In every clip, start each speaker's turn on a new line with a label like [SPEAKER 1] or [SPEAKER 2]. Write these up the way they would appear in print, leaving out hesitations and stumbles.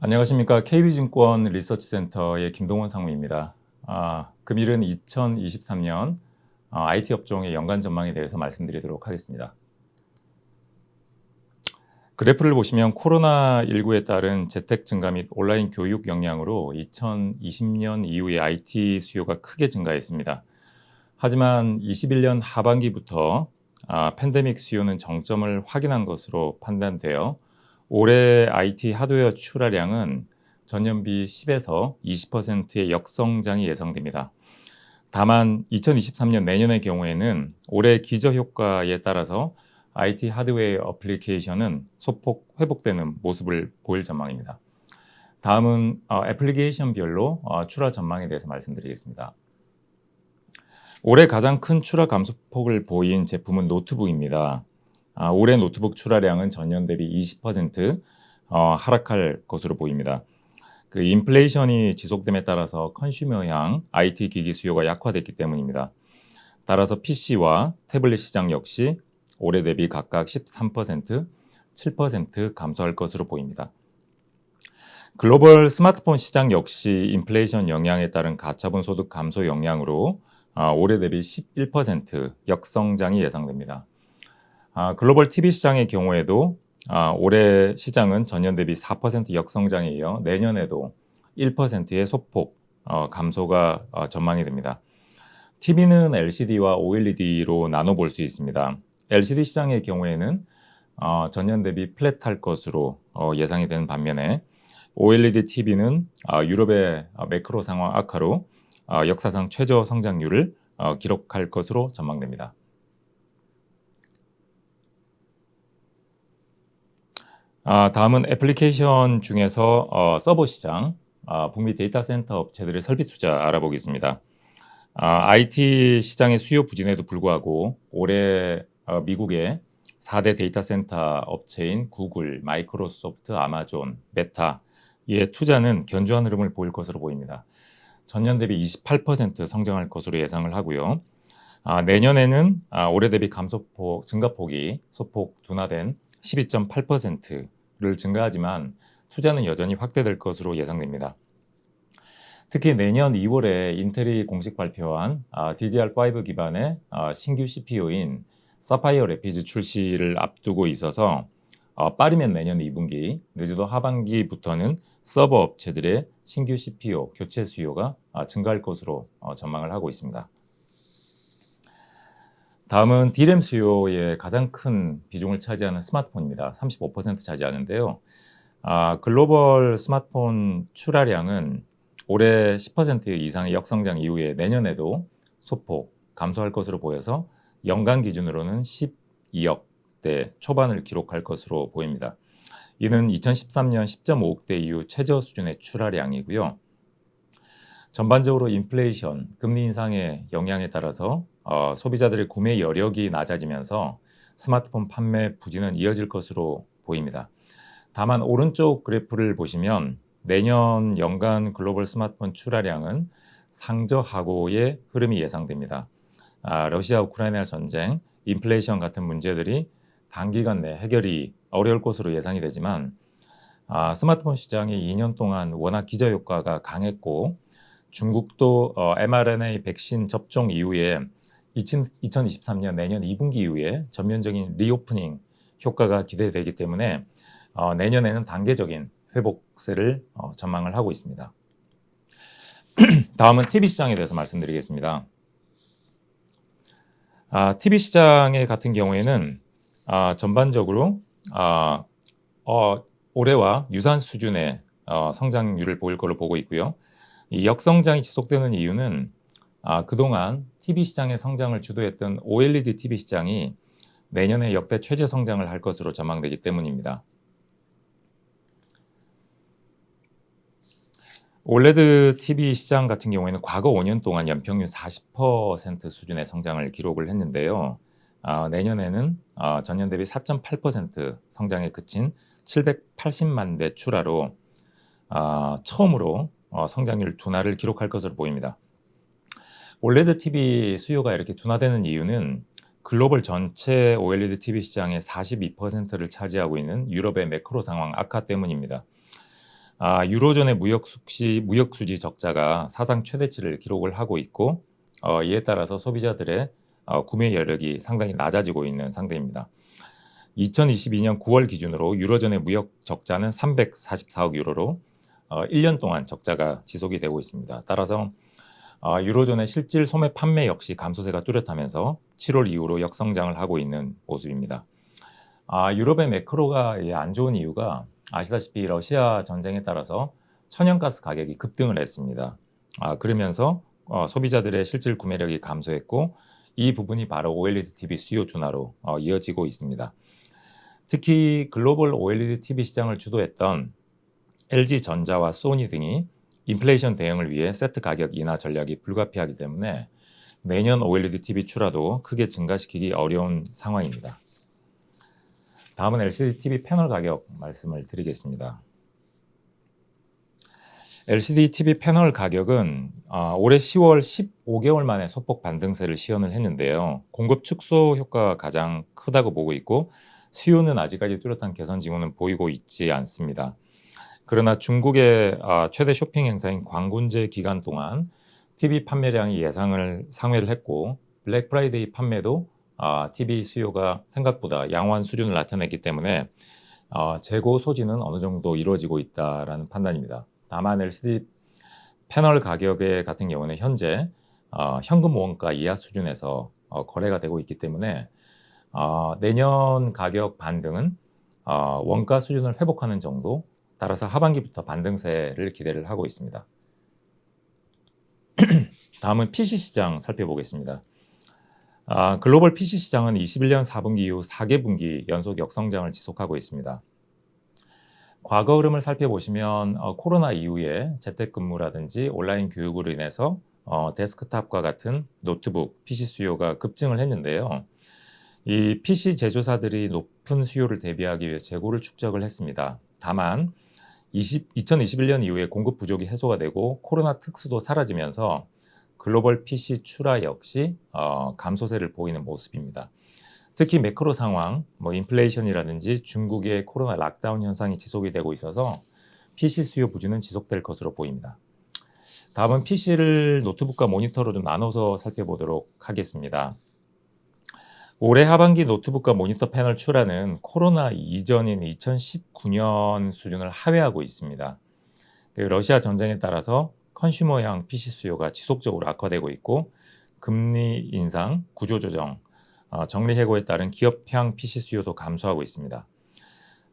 [SPEAKER 1] 안녕하십니까. KB증권 리서치센터의 김동원 상무입니다. 금일은 2023년 IT 업종의 연간 전망에 대해서 말씀드리도록 하겠습니다. 그래프를 보시면 코로나19에 따른 재택 증가 및 온라인 교육 영향으로 2020년 이후에 IT 수요가 크게 증가했습니다. 하지만 21년 하반기부터 팬데믹 수요는 정점을 확인한 것으로 판단되어 올해 IT 하드웨어 출하량은 전년비 10에서 20%의 역성장이 예상됩니다. 다만 2023년 내년의 경우에는 올해 기저효과에 따라서 IT 하드웨어 어플리케이션은 소폭 회복되는 모습을 보일 전망입니다. 다음은 애플리케이션별로 출하 전망에 대해서 말씀드리겠습니다. 올해 가장 큰 출하 감소폭을 보인 제품은 노트북입니다. 올해 노트북 출하량은 전년 대비 20% 하락할 것으로 보입니다. 인플레이션이 지속됨에 따라서 컨슈머향 IT 기기 수요가 약화됐기 때문입니다. 따라서 PC와 태블릿 시장 역시 올해 대비 각각 13%, 7% 감소할 것으로 보입니다. 글로벌 스마트폰 시장 역시 인플레이션 영향에 따른 가처분 소득 감소 영향으로 올해 대비 11% 역성장이 예상됩니다. 글로벌 TV 시장의 경우에도 올해 시장은 전년 대비 4% 역성장에 이어 내년에도 1%의 소폭 감소가 전망이 됩니다. TV는 LCD와 OLED로 나눠 볼 수 있습니다. LCD 시장의 경우에는 전년 대비 플랫할 것으로 예상이 되는 반면에 OLED TV는 유럽의 매크로 상황 악화로 역사상 최저 성장률을 기록할 것으로 전망됩니다. 다음은 애플리케이션 중에서 서버 시장, 북미 데이터 센터 업체들의 설비 투자 알아보겠습니다. IT 시장의 수요 부진에도 불구하고 올해 미국의 4대 데이터 센터 업체인 구글, 마이크로소프트, 아마존, 메타의 투자는 견조한 흐름을 보일 것으로 보입니다. 전년 대비 28% 성장할 것으로 예상을 하고요. 내년에는 올해 대비 증가폭이 소폭 둔화된 12.8%를 증가하지만 투자는 여전히 확대될 것으로 예상됩니다. 특히 내년 2월에 인텔이 공식 발표한 DDR5 기반의 신규 CPU인 사파이어 래피드 출시를 앞두고 있어서 빠르면 내년 2분기, 늦어도 하반기부터는 서버 업체들의 신규 CPU 교체 수요가 증가할 것으로 전망을 하고 있습니다. 다음은 D램 수요의 가장 큰 비중을 차지하는 스마트폰입니다. 35% 차지하는데요. 글로벌 스마트폰 출하량은 올해 10% 이상의 역성장 이후에 내년에도 소폭 감소할 것으로 보여서 연간 기준으로는 12억 대 초반을 기록할 것으로 보입니다. 이는 2013년 10.5억 대 이후 최저 수준의 출하량이고요. 전반적으로 인플레이션, 금리 인상의 영향에 따라서 소비자들의 구매 여력이 낮아지면서 스마트폰 판매 부진은 이어질 것으로 보입니다. 다만 오른쪽 그래프를 보시면 내년 연간 글로벌 스마트폰 출하량은 상저하고의 흐름이 예상됩니다. 러시아 우크라이나 전쟁, 인플레이션 같은 문제들이 단기간 내 해결이 어려울 것으로 예상이 되지만 스마트폰 시장이 2년 동안 워낙 기저효과가 강했고 중국도 mRNA 백신 접종 이후에 2023년 내년 2분기 이후에 전면적인 리오프닝 효과가 기대되기 때문에 내년에는 단계적인 회복세를 전망을 하고 있습니다. 다음은 TV 시장에 대해서 말씀드리겠습니다. TV 시장의 같은 경우에는 전반적으로 올해와 유사한 수준의 성장률을 보일 것으로 보고 있고요. 이 역성장이 지속되는 이유는 그동안 TV 시장의 성장을 주도했던 OLED TV 시장이 내년에 역대 최저 성장을 할 것으로 전망되기 때문입니다. OLED TV 시장 같은 경우에는 과거 5년 동안 연평균 40% 수준의 성장을 기록을 했는데요. 내년에는 전년 대비 4.8% 성장에 그친 780만 대 출하로 처음으로 성장률 둔화를 기록할 것으로 보입니다. OLED TV 수요가 이렇게 둔화되는 이유는 글로벌 전체 OLED TV 시장의 42%를 차지하고 있는 유럽의 매크로 상황 악화 때문입니다. 유로존의 무역 수지 적자가 사상 최대치를 기록을 하고 있고 이에 따라서 소비자들의 구매 여력이 상당히 낮아지고 있는 상태입니다. 2022년 9월 기준으로 유로존의 무역 적자는 344억 유로로 1년 동안 적자가 지속이 되고 있습니다. 따라서 유로존의 실질 소매 판매 역시 감소세가 뚜렷하면서 7월 이후로 역성장을 하고 있는 모습입니다. 유럽의 매크로가 안 좋은 이유가 아시다시피 러시아 전쟁에 따라서 천연가스 가격이 급등을 했습니다. 그러면서 소비자들의 실질 구매력이 감소했고 이 부분이 바로 OLED TV 수요 둔화로 이어지고 있습니다. 특히 글로벌 OLED TV 시장을 주도했던 LG전자와 소니 등이 인플레이션 대응을 위해 세트 가격 인하 전략이 불가피하기 때문에 내년 OLED TV 출하도 크게 증가시키기 어려운 상황입니다. 다음은 LCD TV 패널 가격 말씀을 드리겠습니다. LCD TV 패널 가격은 올해 10월 15개월 만에 소폭 반등세를 시현을 했는데요. 공급 축소 효과가 가장 크다고 보고 있고 수요는 아직까지 뚜렷한 개선 징후는 보이고 있지 않습니다. 그러나 중국의 최대 쇼핑 행사인 광군제 기간 동안 TV 판매량이 예상을 상회를 했고 블랙 프라이데이 판매도 TV 수요가 생각보다 양호한 수준을 나타냈기 때문에 재고 소진은 어느 정도 이루어지고 있다라는 판단입니다. 다만 LCD 패널 가격의 같은 경우는 현재 현금 원가 이하 수준에서 거래가 되고 있기 때문에 내년 가격 반등은 원가 수준을 회복하는 정도, 따라서 하반기부터 반등세를 기대를 하고 있습니다. 다음은 PC 시장 살펴보겠습니다. 글로벌 PC 시장은 21년 4분기 이후 4개분기 연속 역성장을 지속하고 있습니다. 과거 흐름을 살펴보시면 코로나 이후에 재택근무라든지 온라인 교육으로 인해서 데스크탑과 같은 노트북, PC 수요가 급증을 했는데요. 이 PC 제조사들이 높은 수요를 대비하기 위해 재고를 축적을 했습니다. 다만 2021년 이후에 공급 부족이 해소가 되고 코로나 특수도 사라지면서 글로벌 PC 출하 역시 감소세를 보이는 모습입니다. 특히 매크로 상황, 인플레이션이라든지 중국의 코로나 락다운 현상이 지속이 되고 있어서 PC 수요 부진은 지속될 것으로 보입니다. 다음은 PC를 노트북과 모니터로 좀 나눠서 살펴보도록 하겠습니다. 올해 하반기 노트북과 모니터 패널 출하는 코로나 이전인 2019년 수준을 하회하고 있습니다. 러시아 전쟁에 따라서 컨슈머형 PC 수요가 지속적으로 악화되고 있고 금리 인상, 구조조정, 정리해고에 따른 기업형 PC 수요도 감소하고 있습니다.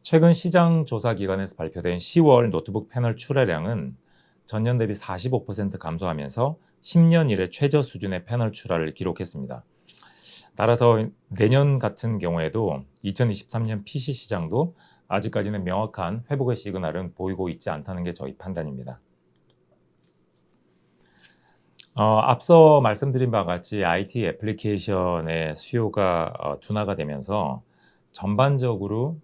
[SPEAKER 1] 최근 시장 조사 기관에서 발표된 10월 노트북 패널 출하량은 전년 대비 45% 감소하면서 10년 이래 최저 수준의 패널 출하를 기록했습니다. 따라서 내년 같은 경우에도 2023년 PC 시장도 아직까지는 명확한 회복의 시그널은 보이고 있지 않다는 게 저희 판단입니다. 앞서 말씀드린 바와 같이 IT 애플리케이션의 수요가 둔화가 되면서 전반적으로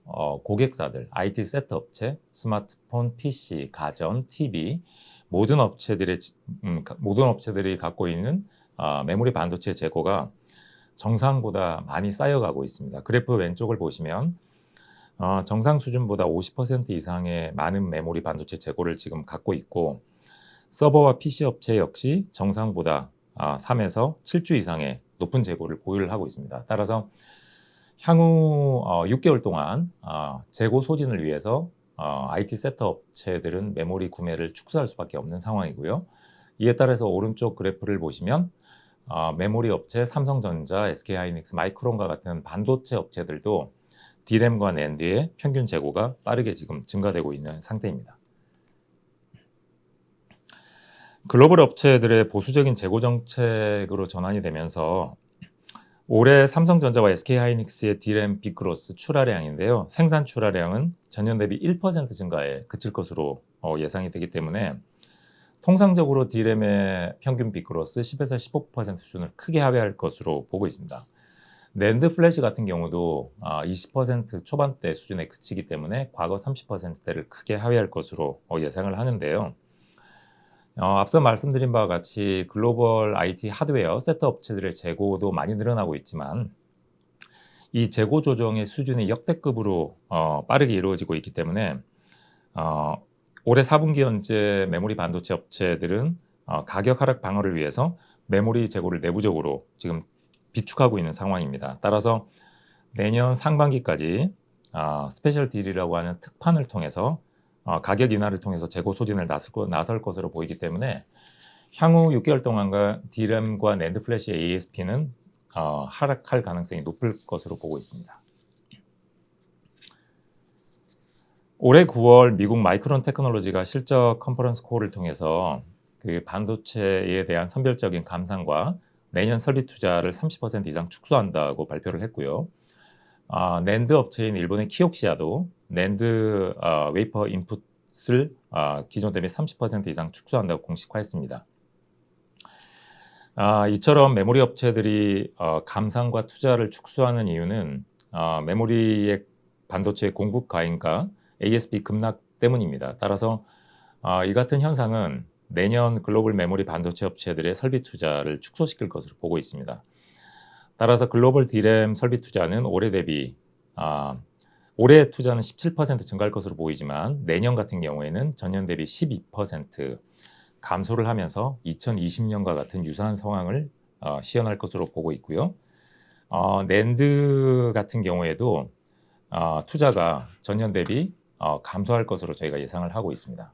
[SPEAKER 1] 고객사들, IT 세트 업체, 스마트폰, PC, 가전, TV 모든 업체들이 갖고 있는 메모리 반도체 재고가 정상보다 많이 쌓여가고 있습니다. 그래프 왼쪽을 보시면 정상 수준보다 50% 이상의 많은 메모리 반도체 재고를 지금 갖고 있고 서버와 PC 업체 역시 정상보다 3에서 7주 이상의 높은 재고를 보유를 하고 있습니다. 따라서 향후 6개월 동안 재고 소진을 위해서 IT 셋업 업체들은 메모리 구매를 축소할 수밖에 없는 상황이고요. 이에 따라서 오른쪽 그래프를 보시면 메모리 업체 삼성전자, SK하이닉스, 마이크론과 같은 반도체 업체들도 D램과 NAND의 평균 재고가 빠르게 지금 증가되고 있는 상태입니다. 글로벌 업체들의 보수적인 재고 정책으로 전환이 되면서 올해 삼성전자와 SK하이닉스의 D램 빅그로스 출하량인데요. 생산 출하량은 전년 대비 1% 증가에 그칠 것으로 예상이 되기 때문에 통상적으로 D램의 평균 빅그로스 10에서 15% 수준을 크게 하회할 것으로 보고 있습니다. 낸드 플래시 같은 경우도 20% 초반대 수준에 그치기 때문에 과거 30%대를 크게 하회할 것으로 예상을 하는데요. 앞서 말씀드린 바와 같이 글로벌 IT 하드웨어 세트 업체들의 재고도 많이 늘어나고 있지만 이 재고 조정의 수준이 역대급으로 빠르게 이루어지고 있기 때문에 올해 4분기 현재 메모리 반도체 업체들은 가격 하락 방어를 위해서 메모리 재고를 내부적으로 지금 비축하고 있는 상황입니다. 따라서 내년 상반기까지 스페셜 딜이라고 하는 특판을 통해서 가격 인하를 통해서 재고 소진을 나설 것으로 보이기 때문에 향후 6개월 동안과 DRAM과 NAND 플래시의 ASP는 하락할 가능성이 높을 것으로 보고 있습니다. 올해 9월 미국 마이크론 테크놀로지가 실적 컨퍼런스 콜을 통해서 그 반도체에 대한 선별적인 감상과 내년 설비 투자를 30% 이상 축소한다고 발표를 했고요. 낸드 업체인 일본의 키옥시아도 낸드 웨이퍼 인풋을 기존 대비 30% 이상 축소한다고 공식화했습니다. 이처럼 메모리 업체들이 감상과 투자를 축소하는 이유는 메모리의 반도체 공급 과잉과 ASP 급락 때문입니다. 따라서 이 같은 현상은 내년 글로벌 메모리 반도체 업체들의 설비 투자를 축소시킬 것으로 보고 있습니다. 따라서 글로벌 DRAM 설비 투자는 올해 대비 올해 투자는 17% 증가할 것으로 보이지만 내년 같은 경우에는 전년 대비 12% 감소를 하면서 2020년과 같은 유사한 상황을 시현할 것으로 보고 있고요. 낸드 같은 경우에도 투자가 전년 대비 감소할 것으로 저희가 예상을 하고 있습니다.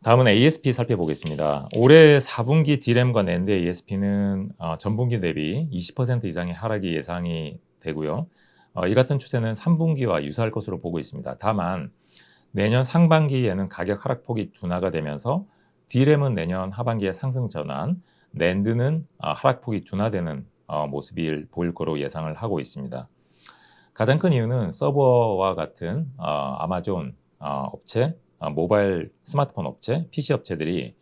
[SPEAKER 1] 다음은 ASP 살펴보겠습니다. 올해 4분기 DRAM과 NAND ASP는 전분기 대비 20% 이상의 하락이 예상이 되고요. 이 같은 추세는 3분기와 유사할 것으로 보고 있습니다. 다만 내년 상반기에는 가격 하락폭이 둔화가 되면서 DRAM은 내년 하반기에 상승 전환, NAND는 하락폭이 둔화되는 모습이 보일 거로 예상을 하고 있습니다. 가장 큰 이유는 서버와 같은 아마존 업체, 모바일 스마트폰 업체, PC 업체들이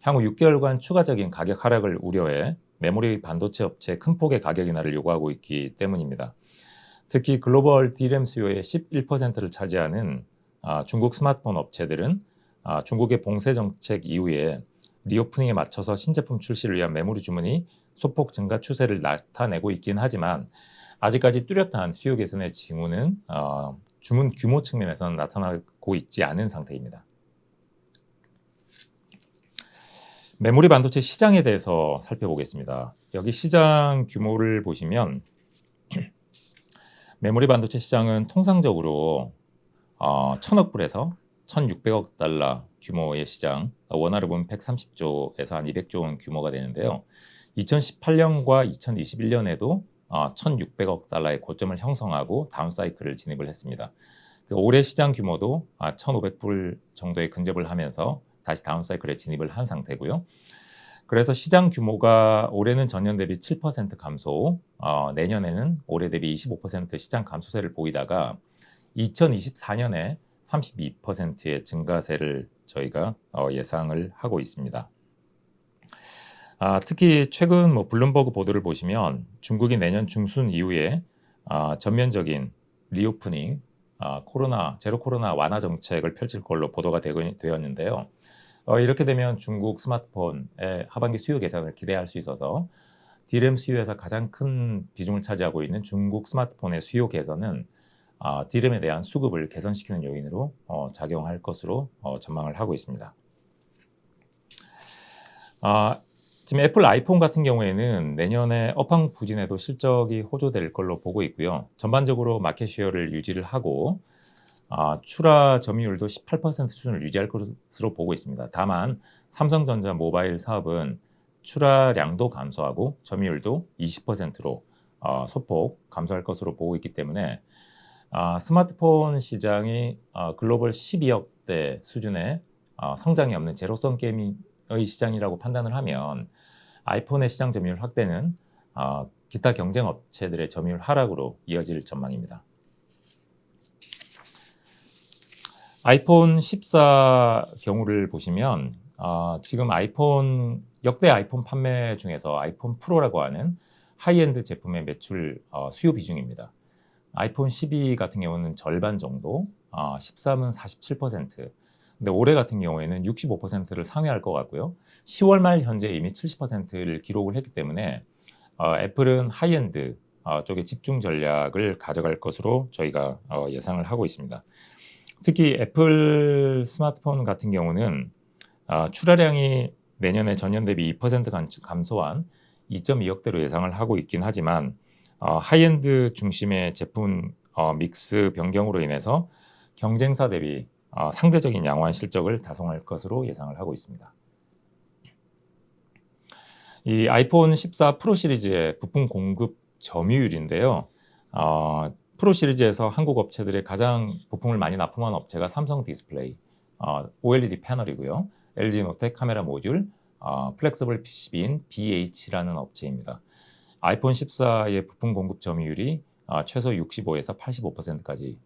[SPEAKER 1] 향후 6개월간 추가적인 가격 하락을 우려해 메모리 반도체 업체 큰 폭의 가격 인하를 요구하고 있기 때문입니다. 특히 글로벌 DRAM 수요의 11%를 차지하는 중국 스마트폰 업체들은 중국의 봉쇄 정책 이후에 리오프닝에 맞춰서 신제품 출시를 위한 메모리 주문이 소폭 증가 추세를 나타내고 있긴 하지만 아직까지 뚜렷한 수요 개선의 징후는 주문 규모 측면에서는 나타나고 있지 않은 상태입니다. 메모리 반도체 시장에 대해서 살펴보겠습니다. 여기 시장 규모를 보시면 메모리 반도체 시장은 통상적으로 1000억 불에서 1600억 달러 규모의 시장, 원화로 보면 130조에서 한 200조 원 규모가 되는데요. 2018년과 2021년에도 1600억 달러의 고점을 형성하고 다운 사이클을 진입을 했습니다. 올해 시장 규모도 1500불 정도에 근접을 하면서 다시 다운 사이클에 진입을 한 상태고요. 그래서 시장 규모가 올해는 전년 대비 7% 감소, 내년에는 올해 대비 25% 시장 감소세를 보이다가 2024년에 32%의 증가세를 저희가 예상을 하고 있습니다. 특히 최근 블룸버그 보도를 보시면 중국이 내년 중순 이후에 전면적인 리오프닝, 제로 코로나 완화 정책을 펼칠 걸로 보도가 되었는데요. 이렇게 되면 중국 스마트폰의 하반기 수요 개선을 기대할 수 있어서 DRAM 수요에서 가장 큰 비중을 차지하고 있는 중국 스마트폰의 수요 개선은 DRAM에 대한 수급을 개선시키는 요인으로 작용할 것으로 전망을 하고 있습니다. 지금 애플 아이폰 같은 경우에는 내년에 업황 부진에도 실적이 호조될 걸로 보고 있고요. 전반적으로 마켓 쉐어를 유지를 하고 출하 점유율도 18% 수준을 유지할 것으로 보고 있습니다. 다만 삼성전자 모바일 사업은 출하량도 감소하고 점유율도 20%로 소폭 감소할 것으로 보고 있기 때문에 스마트폰 시장이 글로벌 12억대 수준의 성장이 없는 제로섬 게임의 시장이라고 판단을 하면 아이폰의 시장 점유율 확대는 기타 경쟁 업체들의 점유율 하락으로 이어질 전망입니다. 아이폰 14 경우를 보시면 지금 역대 아이폰 판매 중에서 아이폰 프로라고 하는 하이엔드 제품의 매출 수요 비중입니다. 아이폰 12 같은 경우는 절반 정도, 13은 47%, 근데 올해 같은 경우에는 65%를 상회할 것 같고요. 10월 말 현재 이미 70%를 기록을 했기 때문에 애플은 하이엔드 쪽에 집중 전략을 가져갈 것으로 저희가 예상을 하고 있습니다. 특히 애플 스마트폰 같은 경우는 출하량이 내년에 전년 대비 2% 감소한 2.2억 대로 예상을 하고 있긴 하지만 하이엔드 중심의 제품 믹스 변경으로 인해서 경쟁사 대비 상대적인 양호한 실적을 달성할 것으로 예상을 하고 있습니다. 이 아이폰 14 프로 시리즈의 부품 공급 점유율인데요. 프로 시리즈에서 한국 업체들의 가장 부품을 많이 납품한 업체가 삼성 디스플레이, OLED 패널이고요. LG 노텍 카메라 모듈, 플렉서블 PCB인 BH라는 업체입니다. 아이폰 14의 부품 공급 점유율이 최소 65에서 85%까지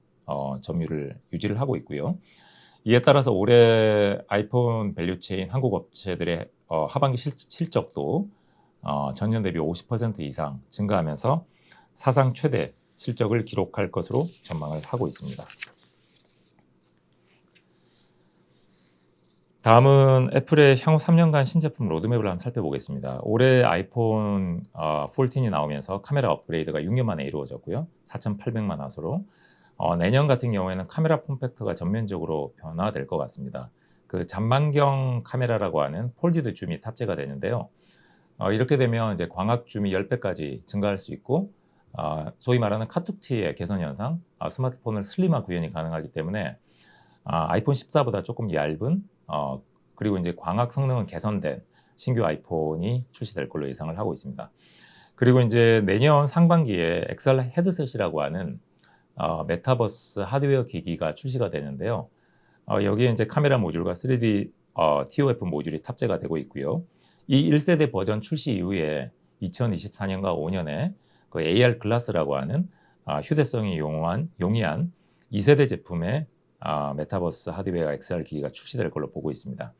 [SPEAKER 1] 점유율을 유지를 하고 있고요. 이에 따라서 올해 아이폰 밸류체인 한국 업체들의 하반기 실적도 전년 대비 50% 이상 증가하면서 사상 최대 실적을 기록할 것으로 전망을 하고 있습니다. 다음은 애플의 향후 3년간 신제품 로드맵을 한번 살펴보겠습니다. 올해 아이폰 14이 나오면서 카메라 업그레이드가 6년 만에 이루어졌고요. 4,800만 화소로 내년 같은 경우에는 카메라 폼팩터가 전면적으로 변화될 것 같습니다. 그 잔망경 카메라라고 하는 폴디드 줌이 탑재가 되는데요. 이렇게 되면 이제 광학 줌이 10배까지 증가할 수 있고 소위 말하는 카툭티의 개선 현상, 스마트폰을 슬림화 구현이 가능하기 때문에 아이폰 14보다 조금 얇은 그리고 이제 광학 성능은 개선된 신규 아이폰이 출시될 걸로 예상을 하고 있습니다. 그리고 이제 내년 상반기에 XR 헤드셋이라고 하는 메타버스 하드웨어 기기가 출시가 되는데요. 여기에 이제 카메라 모듈과 3D TOF 모듈이 탑재가 되고 있고요. 이 1세대 버전 출시 이후에 2024년과 5년에 그 AR 글라스라고 하는 휴대성이 용이한 2세대 제품의 메타버스 하드웨어 XR 기기가 출시될 걸로 보고 있습니다.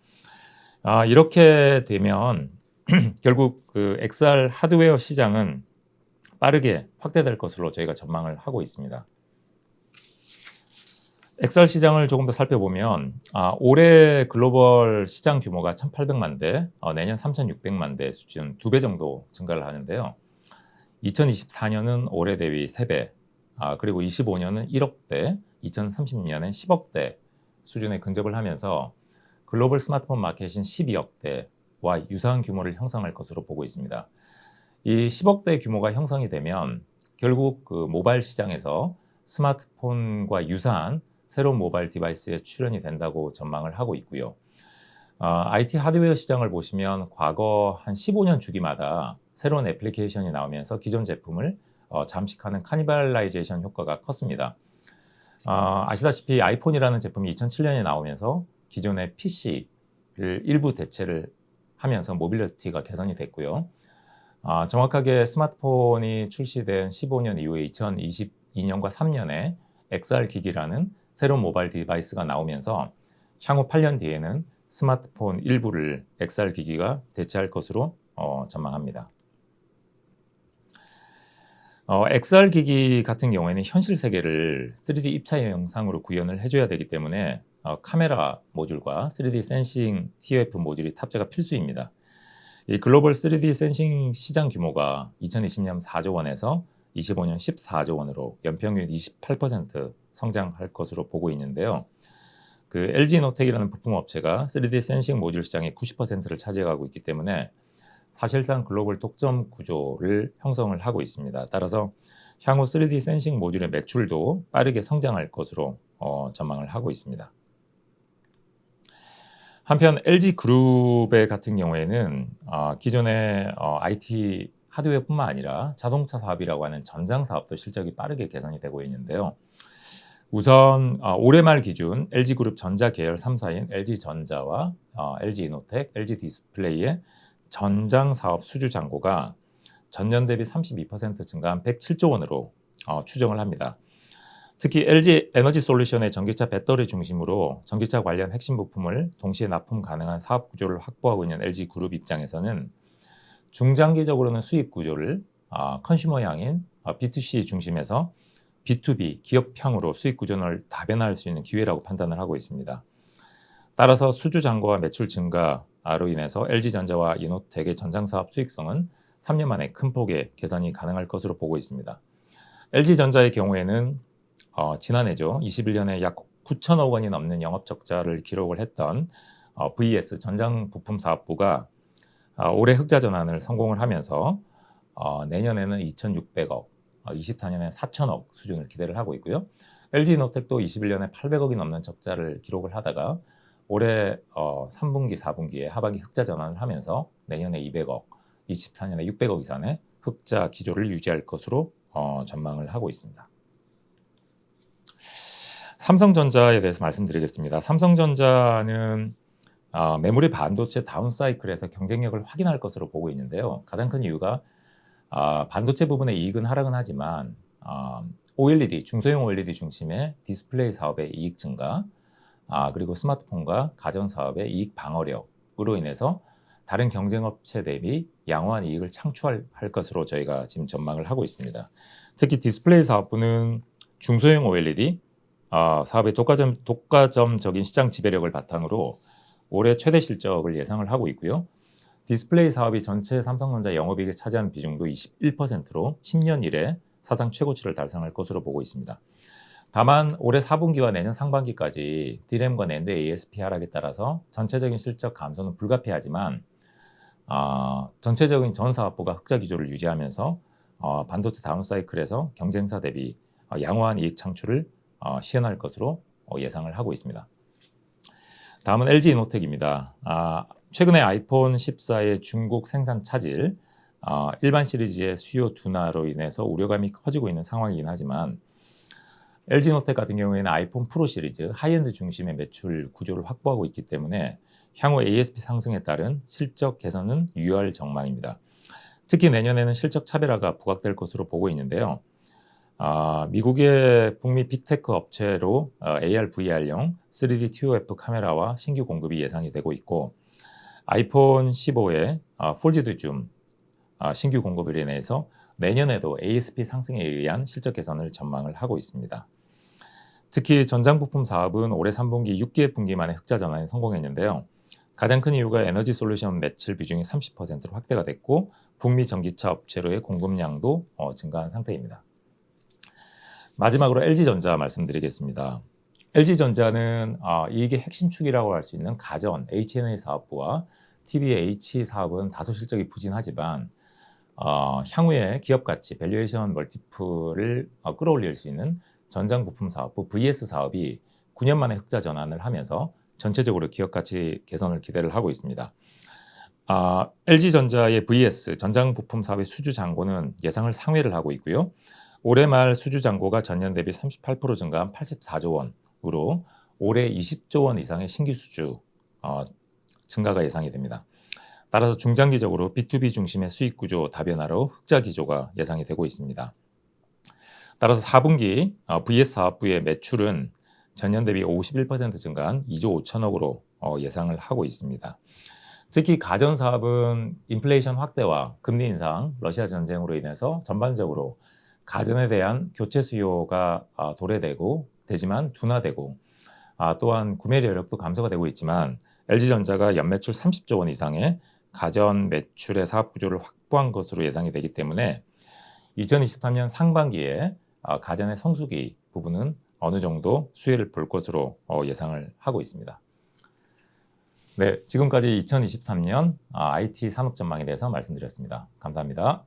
[SPEAKER 1] 이렇게 되면 결국 그 XR 하드웨어 시장은 빠르게 확대될 것으로 저희가 전망을 하고 있습니다. XR 시장을 조금 더 살펴보면 올해 글로벌 시장 규모가 1,800만 대, 내년 3,600만 대 수준 2배 정도 증가를 하는데요. 2024년은 올해 대비 3배, 그리고 25년은 1억 대, 2030년엔 10억 대 수준에 근접을 하면서 글로벌 스마트폰 마켓인 12억 대와 유사한 규모를 형성할 것으로 보고 있습니다. 이 10억 대 규모가 형성이 되면 결국 그 모바일 시장에서 스마트폰과 유사한 새로운 모바일 디바이스의 출현이 된다고 전망을 하고 있고요. IT 하드웨어 시장을 보시면 과거 한 15년 주기마다 새로운 애플리케이션이 나오면서 기존 제품을 잠식하는 카니발라이제이션 효과가 컸습니다. 아시다시피 아이폰이라는 제품이 2007년에 나오면서 기존의 PC를 일부 대체를 하면서 모빌리티가 개선이 됐고요. 정확하게 스마트폰이 출시된 15년 이후에 2022년과 3년에 XR 기기라는 새로운 모바일 디바이스가 나오면서 향후 8년 뒤에는 스마트폰 일부를 XR 기기가 대체할 것으로 전망합니다. XR 기기 같은 경우에는 현실 세계를 3D 입체 영상으로 구현을 해줘야 되기 때문에 카메라 모듈과 3D 센싱 TOF 모듈이 탑재가 필수입니다. 이 글로벌 3D 센싱 시장 규모가 2020년 4조 원에서 25년 14조 원으로 연평균 28% 성장할 것으로 보고 있는데요. 그 LG 노텍이라는 부품 업체가 3D 센싱 모듈 시장의 90%를 차지하고 있기 때문에 사실상 글로벌 독점 구조를 형성을 하고 있습니다. 따라서 향후 3D 센싱 모듈의 매출도 빠르게 성장할 것으로 전망을 하고 있습니다. 한편 LG 그룹의 같은 경우에는 기존의 IT 하드웨어뿐만 아니라 자동차 사업이라고 하는 전장 사업도 실적이 빠르게 개선이 되고 있는데요. 우선 올해 말 기준 LG그룹 전자 계열 3사인 LG전자와 LG이노텍, LG디스플레이의 전장 사업 수주 잔고가 전년 대비 32% 증가한 107조 원으로 추정을 합니다. 특히 LG 에너지 솔루션의 전기차 배터리 중심으로 전기차 관련 핵심 부품을 동시에 납품 가능한 사업 구조를 확보하고 있는 LG그룹 입장에서는 중장기적으로는 수익 구조를 컨슈머향인 B2C 중심에서 B2B 기업향으로 수익 구조를 다변화할 수 있는 기회라고 판단을 하고 있습니다. 따라서 수주 잔고와 매출 증가로 인해서 LG전자와 이노텍의 전장 사업 수익성은 3년 만에 큰 폭의 개선이 가능할 것으로 보고 있습니다. LG전자의 경우에는 지난해죠. 21년에 약 9천억 원이 넘는 영업 적자를 기록을 했던 VS 전장 부품 사업부가 올해 흑자 전환을 성공을 하면서 내년에는 2,600억, 24년에 4천억 수준을 기대를 하고 있고요. LG노텍도 21년에 800억이 넘는 적자를 기록을 하다가 올해 3분기, 4분기에 하반기 흑자 전환을 하면서 내년에 200억, 24년에 600억 이상의 흑자 기조를 유지할 것으로 전망을 하고 있습니다. 삼성전자에 대해서 말씀드리겠습니다. 삼성전자는 메모리 반도체 다운사이클에서 경쟁력을 확인할 것으로 보고 있는데요. 가장 큰 이유가 반도체 부분의 이익은 하락은 하지만 OLED, 중소형 OLED 중심의 디스플레이 사업의 이익 증가, 그리고 스마트폰과 가전 사업의 이익 방어력으로 인해서 다른 경쟁업체 대비 양호한 이익을 창출할 것으로 저희가 지금 전망을 하고 있습니다. 특히 디스플레이 사업부는 중소형 OLED 사업의 독과점적인 시장 지배력을 바탕으로 올해 최대 실적을 예상을 하고 있고요. 디스플레이 사업이 전체 삼성전자 영업이익에 차지하는 비중도 21%로 10년 이래 사상 최고치를 달성할 것으로 보고 있습니다. 다만 올해 4분기와 내년 상반기까지 D램과 낸드 ASP 하락에 따라서 전체적인 실적 감소는 불가피하지만 전체적인 전 사업부가 흑자 기조를 유지하면서 반도체 다운사이클에서 경쟁사 대비 양호한 이익 창출을 시현할 것으로 예상을 하고 있습니다. 다음은 LG노텍입니다. 최근에 아이폰 14의 중국 생산 차질, 일반 시리즈의 수요 둔화로 인해서 우려감이 커지고 있는 상황이긴 하지만 LG노텍 같은 경우에는 아이폰 프로 시리즈 하이엔드 중심의 매출 구조를 확보하고 있기 때문에 향후 ASP 상승에 따른 실적 개선은 유효할 전망입니다. 특히 내년에는 실적 차별화가 부각될 것으로 보고 있는데요. 미국의 북미 빅테크 업체로 AR, VR용 3D TOF 카메라와 신규 공급이 예상이 되고 있고 아이폰 15의 폴디드 줌 신규 공급으로 인해서 내년에도 ASP 상승에 의한 실적 개선을 전망을 하고 있습니다. 특히 전장 부품 사업은 올해 3분기 6개월 분기 만에 흑자 전환에 성공했는데요. 가장 큰 이유가 에너지 솔루션 매출 비중이 30%로 확대가 됐고 북미 전기차 업체로의 공급량도 증가한 상태입니다. 마지막으로 LG전자 말씀드리겠습니다. LG전자는 이익의 핵심 축이라고 할 수 있는 가전 H&A 사업부와 TBH 사업은 다소 실적이 부진하지만 향후에 기업 가치, 밸류에이션 멀티플을 끌어올릴 수 있는 전장 부품 사업부 VS 사업이 9년 만에 흑자 전환을 하면서 전체적으로 기업 가치 개선을 기대를 하고 있습니다. LG전자의 VS 전장 부품 사업의 수주 잔고는 예상을 상회를 하고 있고요. 올해 말 수주 잔고가 전년 대비 38% 증가한 84조 원으로 올해 20조 원 이상의 신규 수주 증가가 예상이 됩니다. 따라서 중장기적으로 B2B 중심의 수익 구조 다변화로 흑자 기조가 예상이 되고 있습니다. 따라서 4분기 VS 사업부의 매출은 전년 대비 51% 증가한 2조 5천억으로 예상을 하고 있습니다. 특히 가전 사업은 인플레이션 확대와 금리 인상, 러시아 전쟁으로 인해서 전반적으로 가전에 대한 교체 수요가 되지만 둔화되고 또한 구매 여력도 감소가 되고 있지만 LG전자가 연매출 30조 원 이상의 가전 매출의 사업 구조를 확보한 것으로 예상이 되기 때문에 2023년 상반기에 가전의 성수기 부분은 어느 정도 수혜를 볼 것으로 예상을 하고 있습니다. 네, 지금까지 2023년 IT 산업 전망에 대해서 말씀드렸습니다. 감사합니다.